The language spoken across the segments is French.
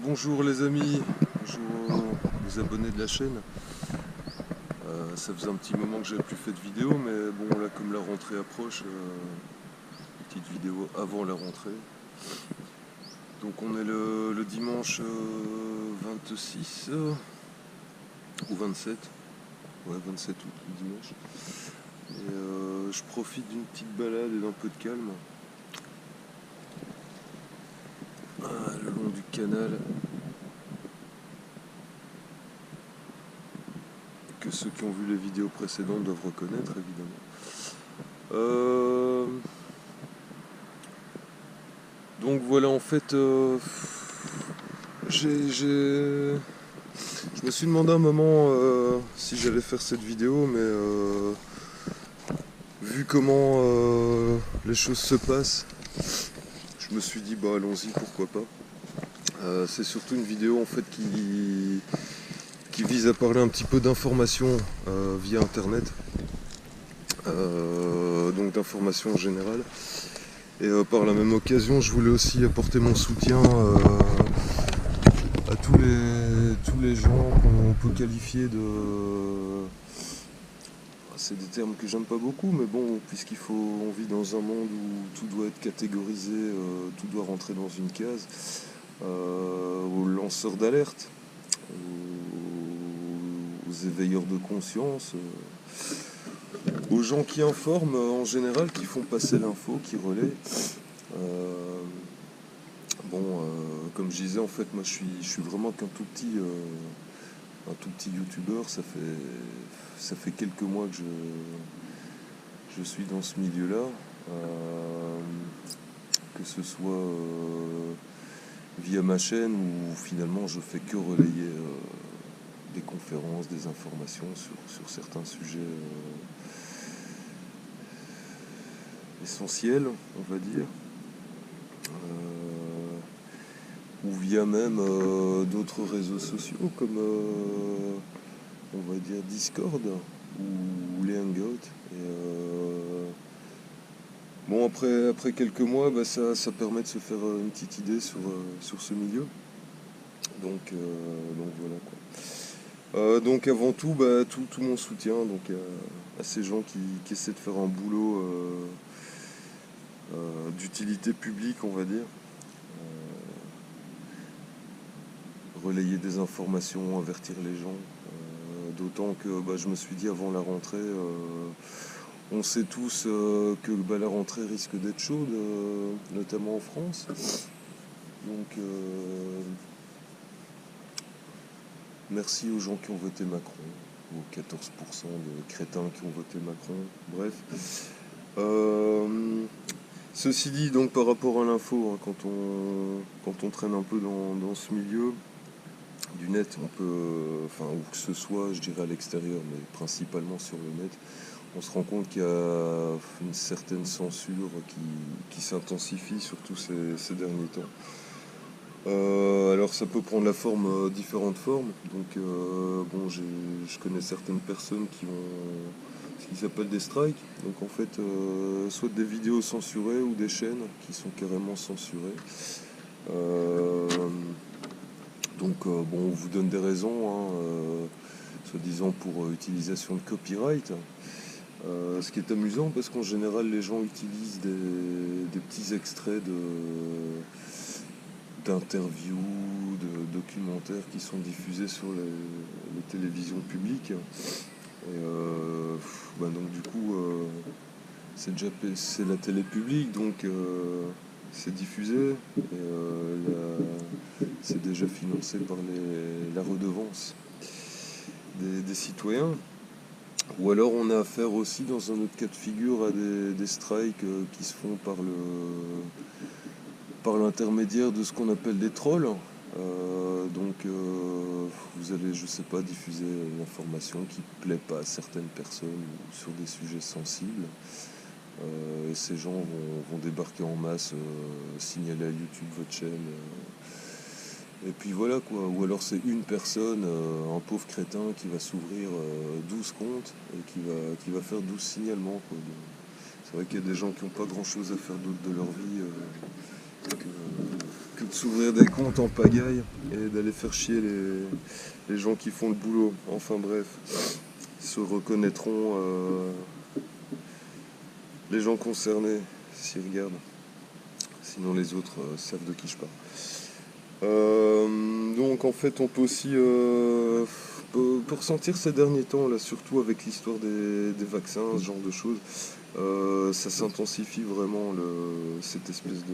Bonjour les amis, bonjour les abonnés de la chaîne. Ça faisait un petit moment que j'avais plus fait de vidéo, mais bon là comme la rentrée approche, petite vidéo avant la rentrée. Donc on est le dimanche 26 ou 27, ouais 27 août le dimanche. Et je profite d'une petite balade et d'un peu de calme. Le long du canal. Que ceux qui ont vu les vidéos précédentes doivent reconnaître évidemment. Donc voilà, en fait, je me suis demandé un moment si j'allais faire cette vidéo, mais vu comment les choses se passent, je me suis dit bah allons-y, pourquoi pas. C'est surtout une vidéo en fait qui vise à parler un petit peu d'informations via internet, donc d'informations générales. Et par la même occasion, je voulais aussi apporter mon soutien à tous les gens qu'on peut qualifier de... C'est des termes que j'aime pas beaucoup, mais bon, on vit dans un monde où tout doit être catégorisé, tout doit rentrer dans une case, aux lanceurs d'alerte, aux éveilleurs de conscience, aux gens qui informent en général, qui font passer l'info, qui relaient. Comme je disais, en fait, moi je suis vraiment qu'un tout petit youtubeur. Ça fait quelques mois que je suis dans ce milieu-là, que ce soit via ma chaîne où finalement je fais que relayer des conférences, des informations sur certains sujets essentiels, on va dire. Ou via même d'autres réseaux sociaux comme on va dire Discord ou les Hangouts. Bon, après quelques mois, ça permet de se faire une petite idée sur ce milieu. Donc voilà quoi. Donc avant tout, tout mon soutien donc, à ces gens qui essaient de faire un boulot d'utilité publique, on va dire. Relayer des informations, avertir les gens. D'autant que je me suis dit avant la rentrée, on sait tous que la rentrée risque d'être chaude, notamment en France. Donc merci aux gens qui ont voté Macron, aux 14% de crétins qui ont voté Macron. Bref. Ceci dit, donc par rapport à l'info, hein, quand on traîne un peu dans ce milieu du net, on peut, où que ce soit, je dirais à l'extérieur, mais principalement sur le net, on se rend compte qu'il y a une certaine censure qui s'intensifie, surtout ces derniers temps. Alors ça peut prendre différentes formes. Donc je connais certaines personnes qui ont ce qui s'appelle des strikes. Donc en fait, soit des vidéos censurées ou des chaînes qui sont carrément censurées. On vous donne des raisons, hein, soi-disant pour utilisation de copyright. Ce qui est amusant parce qu'en général les gens utilisent des petits extraits d'interviews, de documentaires qui sont diffusés sur les télévisions publiques. Et donc du coup c'est la télé publique, donc c'est diffusé et c'est déjà financé par la redevance des citoyens. Ou alors on a affaire aussi dans un autre cas de figure à des strikes qui se font par l'intermédiaire de ce qu'on appelle des trolls. Vous allez, je sais pas, diffuser une information qui ne plaît pas à certaines personnes ou sur des sujets sensibles. Et ces gens vont débarquer en masse, signaler à YouTube votre chaîne. Et puis voilà quoi. Ou alors c'est une personne, un pauvre crétin qui va s'ouvrir 12 comptes et qui va faire 12 signalements, quoi. C'est vrai qu'il y a des gens qui n'ont pas grand chose à faire d'autre de leur vie que de s'ouvrir des comptes en pagaille et d'aller faire chier les gens qui font le boulot. Enfin bref, se reconnaîtront les gens concernés s'ils regardent. Sinon les autres savent de qui je parle. Donc en fait on peut aussi peut ressentir ces derniers temps là, surtout avec l'histoire des vaccins, ce genre de choses, ça s'intensifie vraiment cette espèce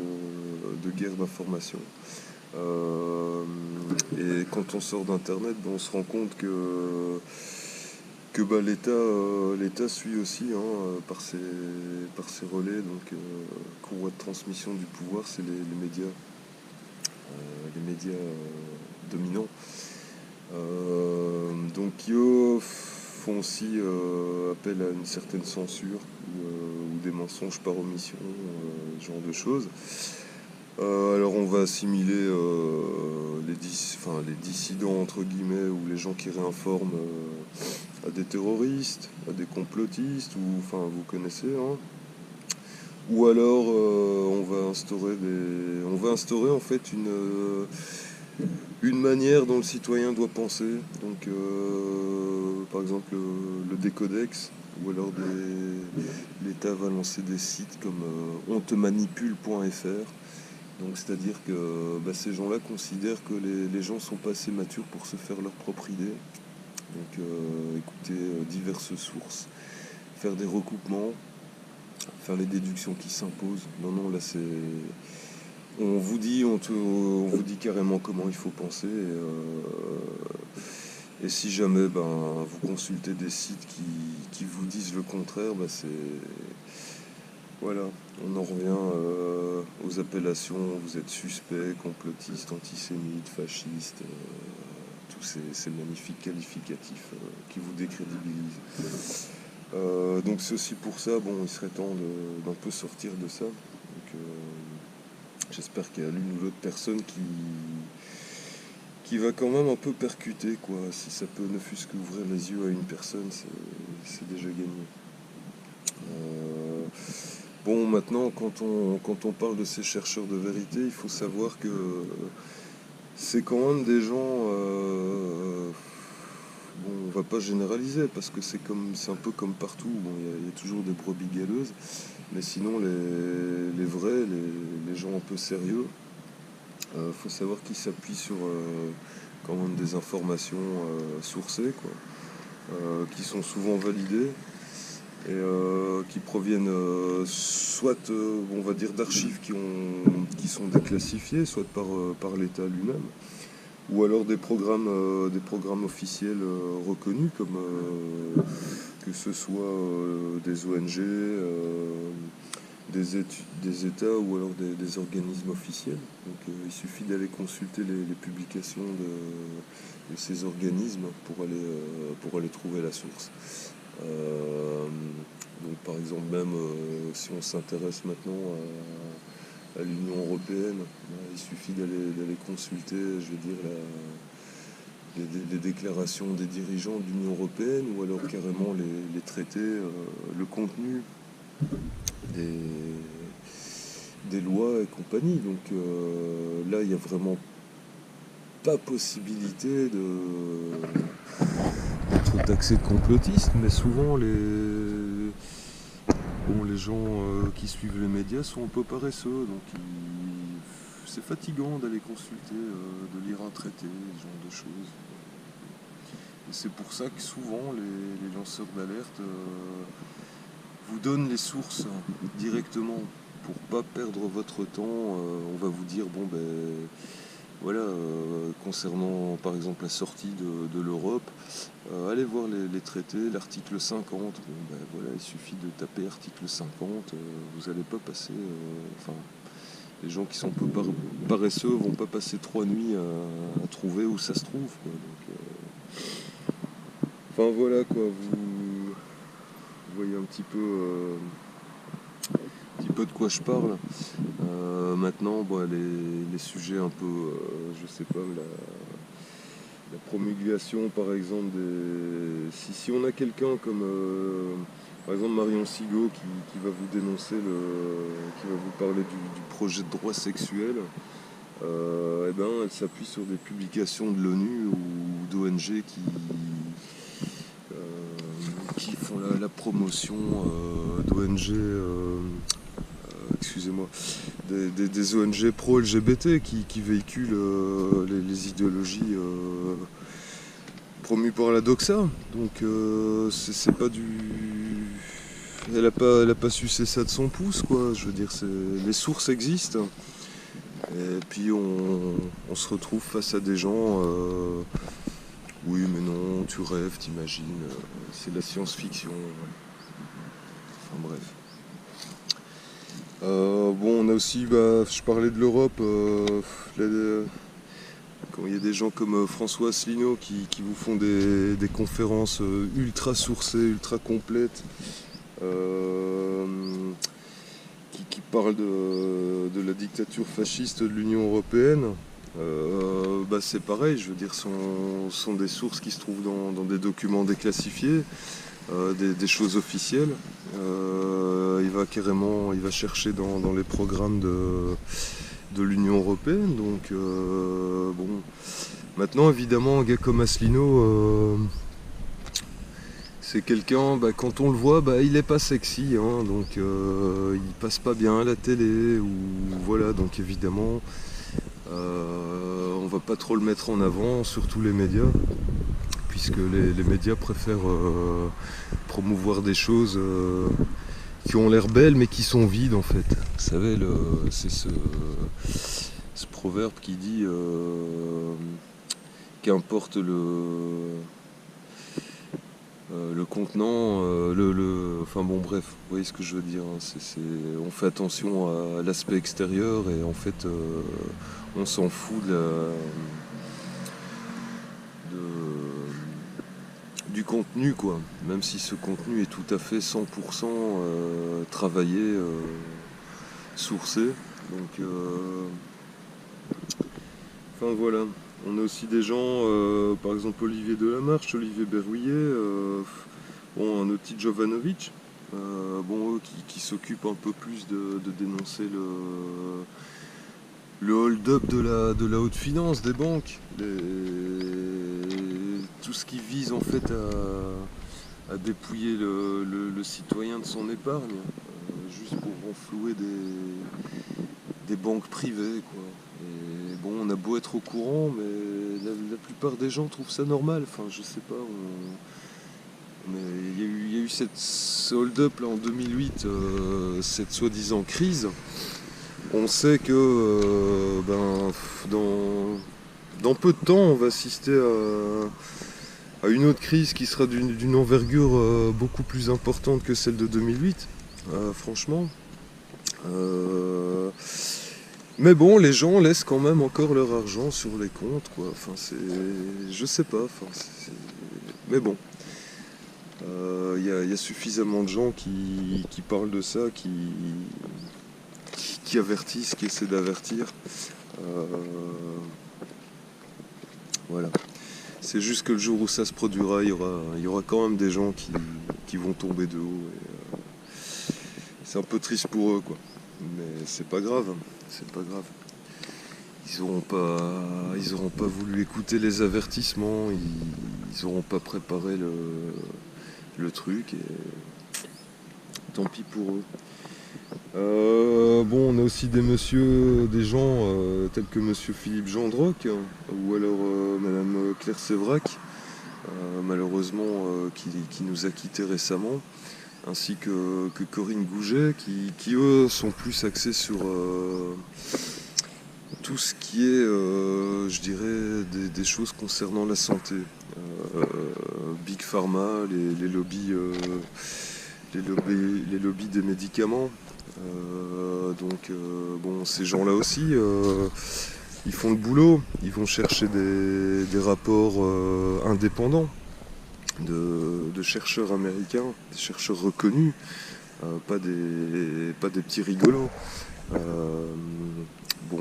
de guerre d'information. Et quand on sort d'internet, on se rend compte que bah, l'État suit aussi par ses relais, donc courroie de transmission du pouvoir, c'est les médias dominants. Donc eux font aussi appel à une certaine censure ou des mensonges par omission, ce genre de choses. Alors on va assimiler les dissidents entre guillemets ou les gens qui réinforment à des terroristes, à des complotistes, ou enfin vous connaissez, hein. Ou alors on va instaurer en fait une manière dont le citoyen doit penser. Donc par exemple le décodex, ou alors l'État va lancer des sites comme ontemanipule.fr. Donc c'est-à-dire que ces gens-là considèrent que les gens sont pas assez matures pour se faire leur propre idée. Donc écouter diverses sources, faire des recoupements, faire les déductions qui s'imposent. Non, là c'est... On vous dit carrément comment il faut penser. Et si jamais vous consultez des sites qui vous disent le contraire, c'est... Voilà, on en revient aux appellations, vous êtes suspect, complotiste, antisémite, fasciste, tous ces magnifiques qualificatifs qui vous décrédibilisent. Donc c'est aussi pour ça, il serait temps d'un peu sortir de ça. Donc, j'espère qu'il y a l'une ou l'autre personne qui va quand même un peu percuter, quoi. Si ça peut ne fût-ce qu'ouvrir les yeux à une personne, c'est déjà gagné. Maintenant, quand on parle de ces chercheurs de vérité, il faut savoir que c'est quand même des gens... on va pas généraliser parce que c'est un peu comme partout. Il y a toujours des brebis galeuses, mais sinon les vrais, les gens un peu sérieux, faut savoir qu'ils s'appuient sur quand même des informations sourcées, quoi, qui sont souvent validées et qui proviennent soit on va dire d'archives qui sont déclassifiées, soit par l'État lui-même, ou alors des programmes officiels reconnus, comme que ce soit des ONG, des États, ou alors des organismes officiels. Donc il suffit d'aller consulter les publications de ces organismes pour aller trouver la source. Donc par exemple, même si on s'intéresse maintenant à l'Union européenne, il suffit d'aller consulter, je veux dire, les déclarations des dirigeants de l'Union européenne, ou alors carrément les traités, le contenu des lois et compagnie. Donc là, il n'y a vraiment pas possibilité d'être taxé de complotiste, mais souvent les gens qui suivent les médias sont un peu paresseux, donc c'est fatigant d'aller consulter, de lire un traité, ce genre de choses. Et c'est pour ça que souvent les lanceurs d'alerte vous donnent les sources directement pour pas perdre votre temps. On va vous dire voilà, concernant par exemple la sortie de l'Europe, allez voir les traités, l'article 50. Voilà, il suffit de taper article 50, vous n'allez pas passer. Les gens qui sont un peu paresseux vont pas passer 3 nuits à trouver où ça se trouve, quoi. Donc, voilà, quoi, vous voyez un petit peu de quoi je parle. Maintenant, les sujets un peu, je sais pas, la promulgation par exemple si on a quelqu'un comme Par exemple, Marion Sigaud qui va vous dénoncer qui va vous parler du projet de droit sexuel. Eh ben, elle s'appuie sur des publications de l'ONU ou d'ONG euh, qui font la promotion d'ONG, excusez-moi, des ONG pro-LGBT qui véhiculent les idéologies promues par la doxa. Donc c'est pas du... Elle a pas sucé ça de son pouce, quoi. Je veux dire, les sources existent. Et puis on se retrouve face à des gens, oui mais non, tu rêves, t'imagines, c'est de la science-fiction. Enfin bref. Bon, on a aussi, je parlais de l'Europe, quand il y a des gens comme François Asselineau qui vous font des conférences ultra sourcées, ultra complètes, euh, qui parlent de la dictature fasciste de l'Union européenne, c'est pareil, je veux dire, sont des sources qui se trouvent dans des documents déclassifiés, des choses officielles. Il va chercher dans les programmes de l'Union européenne. Donc, bon. Maintenant, évidemment, un gars comme Asselineau, c'est quelqu'un, quand on le voit, il est pas sexy, hein, donc il passe pas bien à la télé, ou voilà, donc évidemment, on va pas trop le mettre en avant, surtout les médias, puisque les médias préfèrent promouvoir des choses qui ont l'air belles mais qui sont vides en fait. Vous savez, c'est ce proverbe qui dit qu'importe le contenant, enfin bon bref, vous voyez ce que je veux dire, hein, on fait attention à l'aspect extérieur et en fait on s'en fout du contenu, quoi, même si ce contenu est tout à fait 100% travaillé, sourcé. Donc enfin voilà. On a aussi des gens, par exemple Olivier Delamarche, Olivier Berruillet, un Oti Jovanovic, eux qui s'occupent un peu plus de dénoncer le hold-up de la haute finance des banques, tout ce qui vise en fait à dépouiller le citoyen de son épargne, juste pour renflouer des banques privées, quoi. Et bon, on a beau être au courant, mais la plupart des gens trouvent ça normal. Enfin, je sais pas. Mais il y a eu ce hold-up là en 2008, cette soi-disant crise. On sait que dans peu de temps, on va assister à une autre crise qui sera d'une envergure beaucoup plus importante que celle de 2008, franchement. Mais bon, les gens laissent quand même encore leur argent sur les comptes, quoi. Enfin, je sais pas. Enfin, mais bon, y a suffisamment de gens qui parlent de ça, qui avertissent, qui essaient d'avertir. Voilà. C'est juste que le jour où ça se produira, il y aura quand même des gens qui vont tomber de haut. Et, c'est un peu triste pour eux, quoi. Mais c'est pas grave. C'est pas grave. Ils auront pas voulu écouter les avertissements. Ils auront pas préparé le truc. Et tant pis pour eux. On a aussi des gens tels que monsieur Philippe Gendroc, ou alors madame Claire Sévrac, malheureusement qui nous a quittés récemment, ainsi que Corinne Gouget, qui eux sont plus axés sur tout ce qui est, je dirais, des choses concernant la santé. Big Pharma, les lobbies, les lobbies des médicaments. Ces gens-là aussi, ils font le boulot, ils vont chercher des rapports indépendants de chercheurs américains, des chercheurs reconnus, pas des petits rigolos.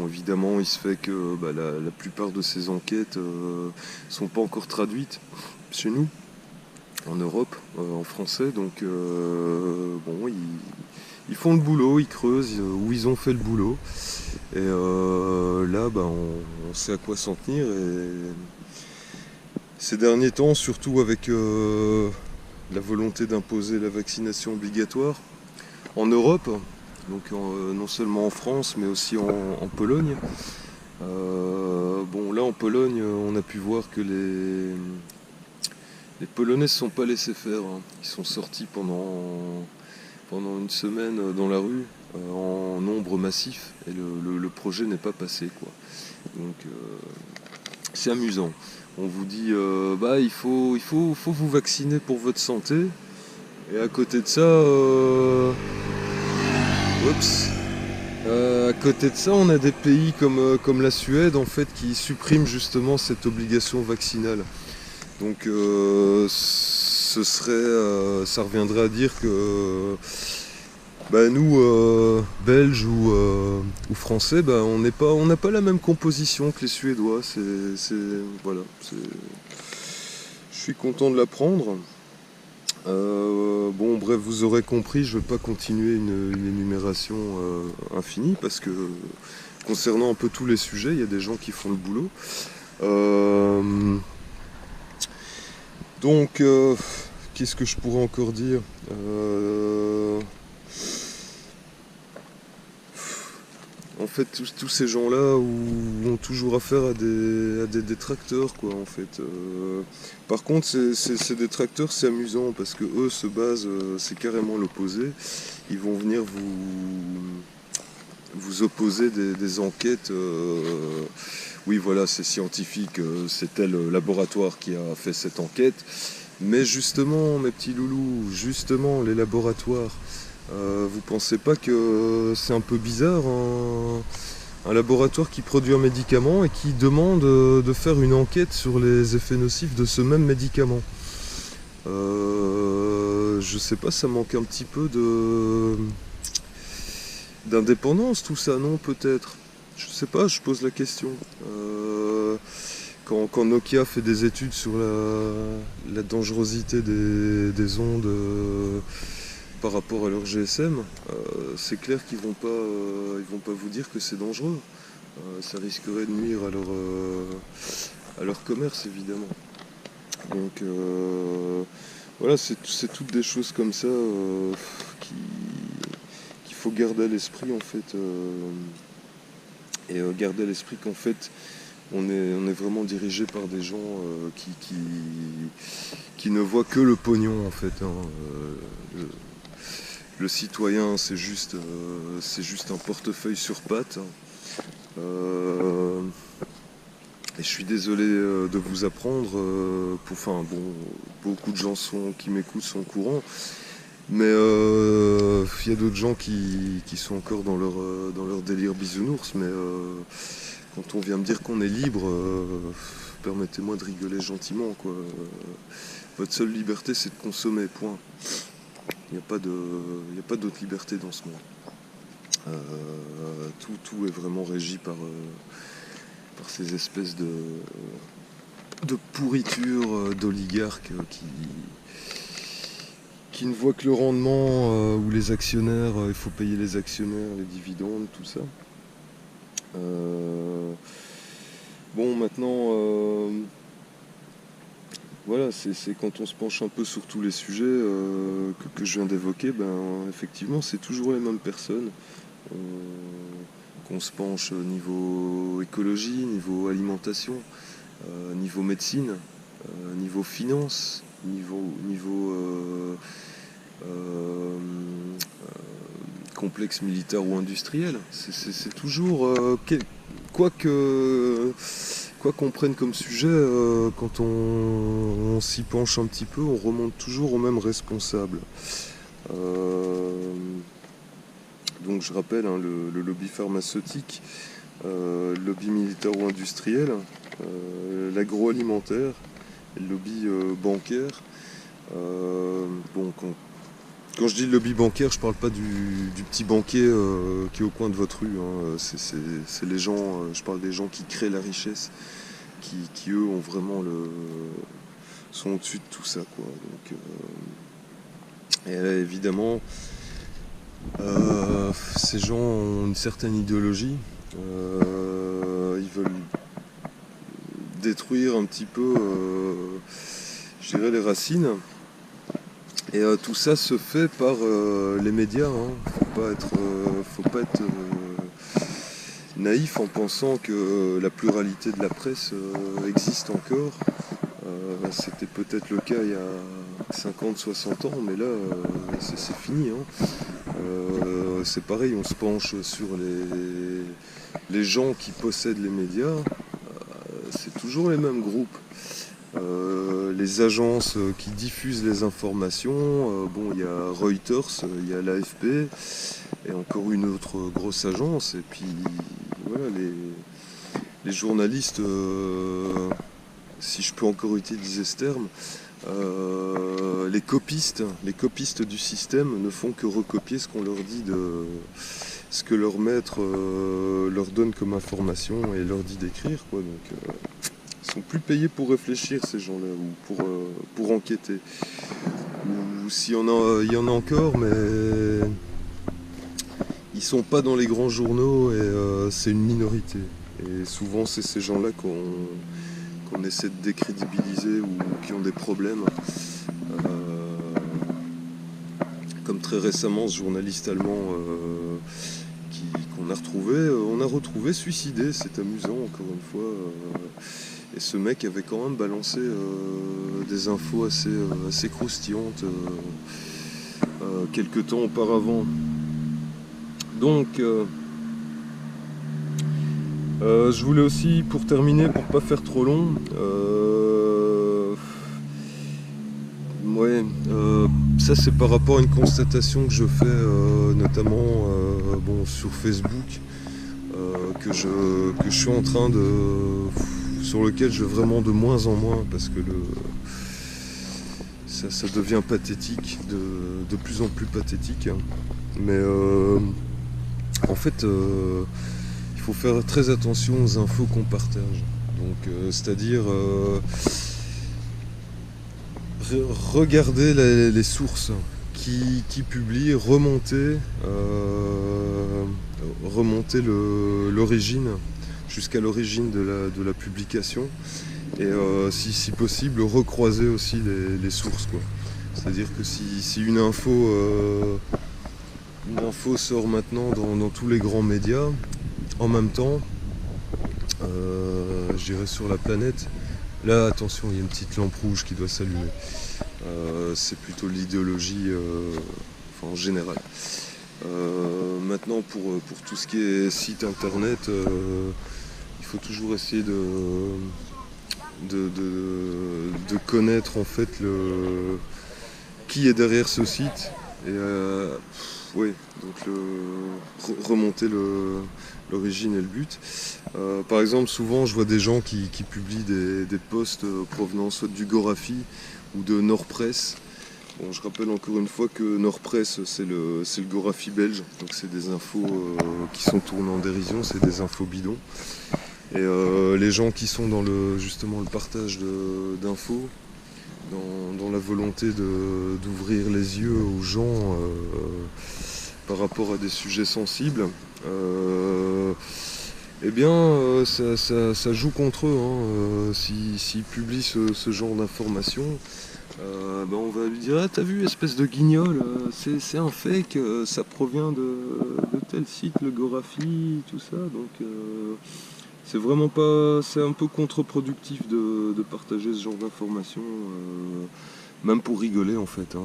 Évidemment, il se fait que la plupart de ces enquêtes sont pas encore traduites chez nous. en Europe, en français. Donc bon, ils font le boulot, ils creusent où ils ont fait le boulot. Et là, bah, on sait à quoi s'en tenir. Et ces derniers temps, surtout avec la volonté d'imposer la vaccination obligatoire en Europe, donc non seulement en France, mais aussi en Pologne. Bon, là en Pologne, on a pu voir que les Polonais ne se sont pas laissés faire, hein. Ils sont sortis pendant une semaine dans la rue en nombre massif et le projet n'est pas passé, quoi. Donc c'est amusant. On vous dit bah il faut vous vacciner pour votre santé et à côté de ça à côté de ça, on a des pays comme la Suède en fait qui suppriment justement cette obligation vaccinale. Donc ça reviendrait à dire que bah, nous, Belges ou Français, bah, on n'a pas la même composition que les Suédois. Voilà, je suis content de l'apprendre. Bon, bref, vous aurez compris, je ne vais pas continuer une énumération infinie parce que concernant un peu tous les sujets, il y a des gens qui font le boulot. Donc, qu'est-ce que je pourrais encore dire En fait, tous ces gens-là ont toujours affaire à des détracteurs, quoi, en fait. Par contre, ces détracteurs, c'est amusant parce que eux se basent, c'est carrément l'opposé. Ils vont venir vous opposer des enquêtes. Oui, voilà, c'est scientifique, c'est tel laboratoire qui a fait cette enquête. Mais justement, mes petits loulous, justement, les laboratoires. Vous pensez pas que c'est un peu bizarre un laboratoire qui produit un médicament et qui demande de faire une enquête sur les effets nocifs de ce même médicament? Je sais pas, ça manque un petit peu d'indépendance tout ça, non, peut-être? Je sais pas, je pose la question. Quand Nokia fait des études sur la dangerosité des ondes par rapport à leur GSM, c'est clair qu'ils vont pas vous dire que c'est dangereux. Ça risquerait de nuire à leur commerce, évidemment. Donc voilà, c'est toutes des choses comme ça qu'il faut garder à l'esprit, en fait. Et garder à l'esprit qu'en fait, on est vraiment dirigé par des gens qui ne voient que le pognon, en fait, hein. Le citoyen, c'est juste un portefeuille sur pattes. Et je suis désolé de vous apprendre. Enfin, bon, beaucoup de gens qui m'écoutent sont au courant. Mais il y a d'autres gens qui sont encore dans leur délire bisounours. Mais quand on vient me dire qu'on est libre, permettez-moi de rigoler gentiment, quoi. Votre seule liberté, c'est de consommer, point. Il n'y a pas d'autre liberté dans ce monde. Tout est vraiment régi par ces espèces de pourriture d'oligarques qui ne voient que le rendement ou les actionnaires, il faut payer les actionnaires, les dividendes, tout ça. Bon, maintenant, voilà, c'est quand on se penche un peu sur tous les sujets que je viens d'évoquer, ben, effectivement, c'est toujours les mêmes personnes. Qu'on se penche au niveau écologie, niveau alimentation, niveau médecine, niveau finance, niveau complexe militaire ou industriel. C'est toujours quoi qu'on prenne comme sujet, quand on s'y penche un petit peu, on remonte toujours au même responsable. Donc je rappelle, hein, le lobby pharmaceutique, le lobby militaire ou industriel, l'agroalimentaire, le lobby bancaire. Bon, quand je dis le lobby bancaire, je parle pas du petit banquier qui est au coin de votre rue, hein. C'est les gens, je parle des gens qui créent la richesse, qui eux ont vraiment sont au-dessus de tout ça, quoi. Donc, et là, évidemment, ces gens ont une certaine idéologie. Ils veulent détruire un petit peu, je dirais, les racines. Et tout ça se fait par les médias. Hein. Faut pas être naïf en pensant que la pluralité de la presse existe encore. C'était peut-être le cas il y a 50, 60 ans, mais là, c'est fini. Hein. C'est pareil, on se penche sur les gens qui possèdent les médias. C'est toujours les mêmes groupes. Les agences qui diffusent les informations, bon, il y a Reuters, il y a l'AFP et encore une autre grosse agence, et puis voilà, les journalistes, si je peux encore utiliser ce terme, les copistes du système ne font que recopier ce qu'on leur dit, ce que leur maître leur donne comme information et leur dit d'écrire, quoi. Donc ils sont plus payés pour réfléchir, ces gens-là, ou pour enquêter. Ou s'il y en a, il y en a encore, mais ils sont pas dans les grands journaux et c'est une minorité. Et souvent c'est ces gens-là qu'on essaie de décrédibiliser ou qui ont des problèmes. Comme très récemment ce journaliste allemand qu'on a retrouvé suicidé, c'est amusant encore une fois. Et ce mec avait quand même balancé des infos assez croustillantes quelques temps auparavant. Donc je voulais aussi, pour terminer, pour pas faire trop long, ça c'est par rapport à une constatation que je fais notamment sur Facebook, que je suis en train sur lequel je vais vraiment de moins en moins, parce que ça devient pathétique, de plus en plus pathétique. Mais en fait, il faut faire très attention aux infos qu'on partage. Donc, c'est-à-dire regarder les sources qui publient, remonter l'origine, jusqu'à l'origine de la publication, et si possible recroiser aussi les sources, quoi. C'est-à-dire que si une info sort maintenant dans tous les grands médias en même temps, je dirais sur la planète, là attention, il y a une petite lampe rouge qui doit s'allumer. C'est plutôt l'idéologie en général. Maintenant pour tout ce qui est site internet, il faut toujours essayer de connaître en fait qui est derrière ce site, et donc remonter l'origine et le but. Par exemple, souvent je vois des gens qui publient des posts provenant soit du Gorafi ou de Nordpress. Bon, je rappelle encore une fois que Nordpress, c'est le Gorafi belge, donc c'est des infos qui sont tournées en dérision, c'est des infos bidons. Et les gens qui sont dans justement le partage d'infos, dans la volonté d'ouvrir les yeux aux gens par rapport à des sujets sensibles, ça joue contre eux. S'ils publient ce genre d'informations, on va lui dire: ah, t'as vu, espèce de guignol, c'est un fake, ça provient de tel site, le Gorafi, tout ça. Donc c'est vraiment pas, c'est un peu contre-productif de partager ce genre d'informations, même pour rigoler en fait.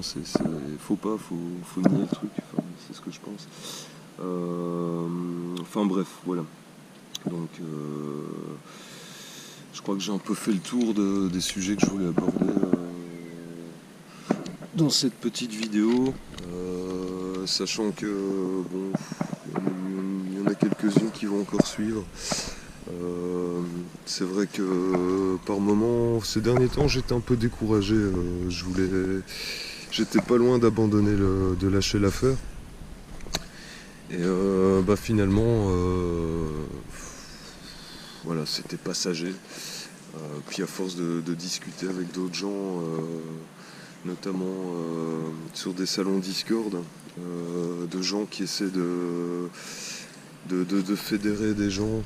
Faut nier le truc. Enfin, c'est ce que je pense. Bref, voilà. Donc je crois que j'ai un peu fait le tour des sujets que je voulais aborder dans cette petite vidéo, sachant que il y en a quelques-unes qui vont encore suivre. C'est vrai que par moments, ces derniers temps, j'étais un peu découragé. J'étais pas loin d'abandonner, de lâcher l'affaire. Et finalement, voilà, c'était passager. Puis à force de discuter avec d'autres gens, notamment sur des salons Discord, de gens qui essaient de fédérer des gens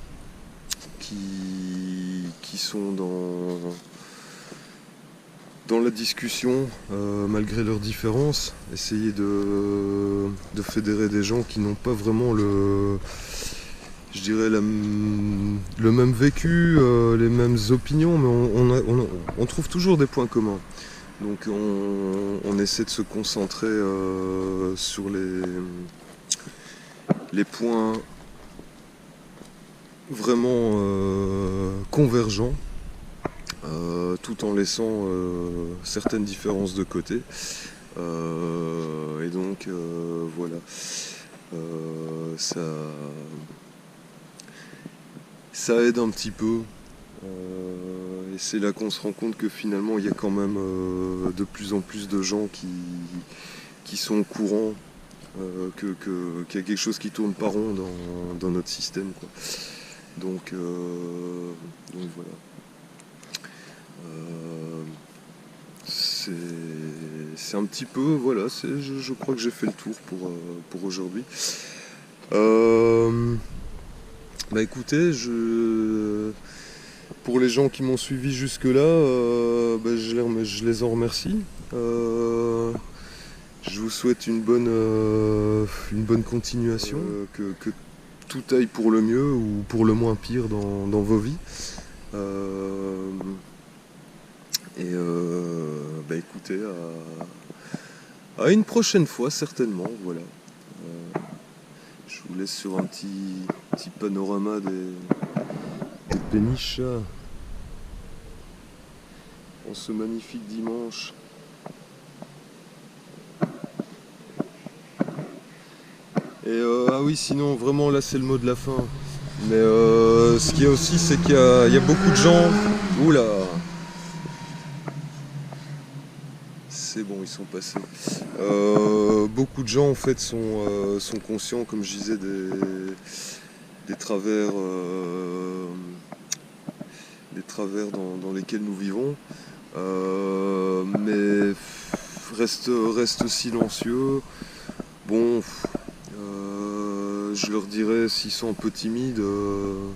qui sont dans la discussion, malgré leurs différences, essayer de fédérer des gens qui n'ont pas vraiment le même vécu, les mêmes opinions, mais on trouve toujours des points communs. Donc on essaie de se concentrer sur les points vraiment convergents, tout en laissant certaines différences de côté. Et donc voilà, ça aide un petit peu. Et c'est là qu'on se rend compte que finalement il y a quand même de plus en plus de gens qui sont au courant qu'il y a quelque chose qui tourne pas rond dans notre système, quoi. Donc voilà. C'est un petit peu, voilà, je crois que j'ai fait le tour pour aujourd'hui. Bah écoutez, pour les gens qui m'ont suivi jusque-là, je les en remercie. Je vous souhaite une bonne continuation, que tout aille pour le mieux ou pour le moins pire dans vos vies. Bah écoutez, à une prochaine fois certainement, voilà. Je vous laisse sur un petit panorama des péniches en ce magnifique dimanche. Et ah oui, sinon vraiment là c'est le mot de la fin. Mais ce qu'il y a aussi, c'est qu'il y a beaucoup de gens. Oula, c'est bon, ils sont passés. Beaucoup de gens en fait sont conscients, comme je disais, des travers dans lesquels nous vivons, mais restent silencieux. Bon, je leur dirais, s'ils sont un peu timides,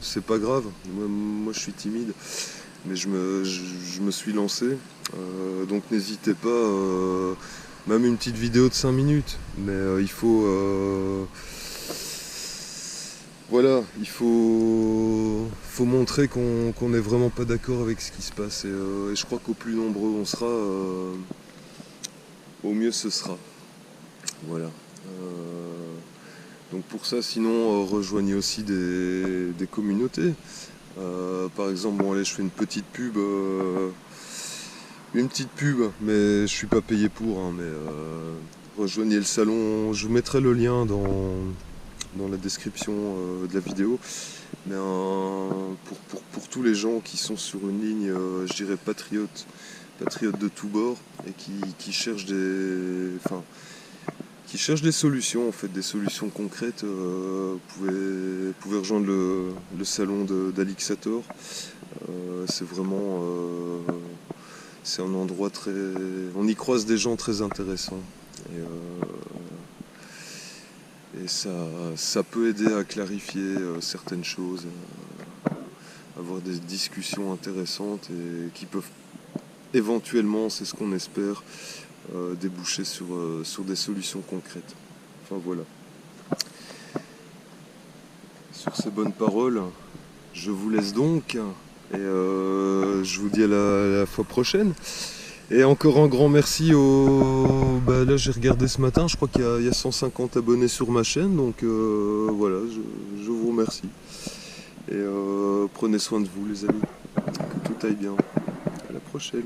c'est pas grave. Moi je suis timide, mais je me suis lancé. Donc n'hésitez pas, même une petite vidéo de 5 minutes, mais il faut voilà, il faut montrer qu'on n'est vraiment pas d'accord avec ce qui se passe, et je crois qu'au plus nombreux on sera, au mieux ce sera. Voilà. Donc pour ça, sinon, rejoignez aussi des communautés. Par exemple, bon allez, je fais une petite pub, mais je suis pas payé pour, hein, mais rejoignez le salon. Je vous mettrai le lien dans la description de la vidéo. Mais pour tous les gens qui sont sur une ligne, je dirais patriote de tous bords, et qui cherchent qui cherchent des solutions, en fait, des solutions concrètes, vous pouvez rejoindre le salon d'Alixator. C'est vraiment c'est un endroit très... On y croise des gens très intéressants. Et ça peut aider à clarifier certaines choses, avoir des discussions intéressantes et qui peuvent éventuellement, c'est ce qu'on espère, déboucher sur des solutions concrètes. Enfin voilà. Sur ces bonnes paroles, je vous laisse donc, et je vous dis à la fois prochaine. Et encore un grand merci là j'ai regardé ce matin, je crois qu'il y a 150 abonnés sur ma chaîne, donc voilà, je vous remercie. Et prenez soin de vous les amis, que tout aille bien. À la prochaine.